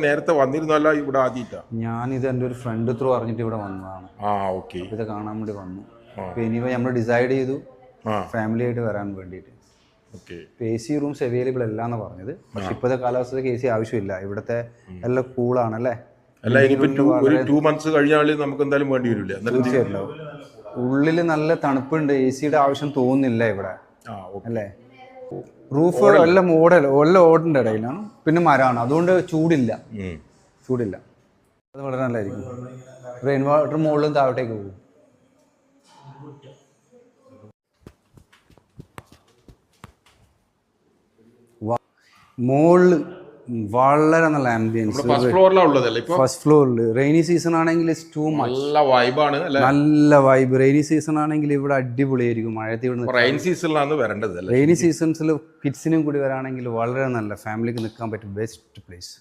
നേരത്തെ വന്നിരുന്നല്ല ഇവിടെ ആദ്യമായിട്ടാ? ഞാനിത് എൻ്റെ ഒരു ഫ്രണ്ട് ത്രൂ അറിഞ്ഞിട്ട് ഇവിടെ വന്നതാണ്. ഓക്കെ. ഇത് കാണാൻ വേണ്ടി വന്നു. അപ്പോൾ ഇനിയിപ്പോൾ നമ്മൾ ഡിസൈഡ് ചെയ്തു ഫാമിലി ആയിട്ട് വരാൻ വേണ്ടിയിട്ട്. AC റൂംസ് അവൈലബിൾ അല്ല എന്ന് പറഞ്ഞത്. പക്ഷെ ഇപ്പോഴത്തെ കാലാവസ്ഥയ്ക്ക് AC ആവശ്യമില്ല. ഇവിടുത്തെ എല്ലാം കൂളാണ് അല്ലേ? ഒരു 2 months കഴിഞ്ഞാൽ നമുക്ക് എന്തായാലും വേണ്ടി വരില്ല. തീർച്ചയായിട്ടും ഉള്ളിൽ നല്ല തണുപ്പുണ്ട്. AC യുടെ ആവശ്യം തോന്നുന്നില്ല ഇവിടെ അല്ലേ? റൂഫ് എല്ലാം എല്ലാം ഓടിൻ്റെ ഇടയിലാണ്, പിന്നെ മരമാണ്, അതുകൊണ്ട് ചൂടില്ല. അത് വളരെ നല്ലതായിരിക്കും. റെയിൻ വാട്ടർ മുകളിലും താഴോട്ടേക്ക് പോകും. മുകളിൽ വളരെ നല്ല ആംബിയൻസ്. ഫസ്റ്റ് ഫ്ലോറിൽ റെയിനി സീസൺ ആണെങ്കിൽ നല്ല വൈബ്. റെയിനി സീസൺ ആണെങ്കിൽ ഇവിടെ അടിപൊളിയായിരിക്കും. റെയിനി സീസൺസിൽ കിഡ്സിനും കൂടി വരാണെങ്കിൽ വളരെ നല്ല ഫാമിലിക്ക് നിൽക്കാൻ പറ്റും ബെസ്റ്റ് പ്ലേസ്.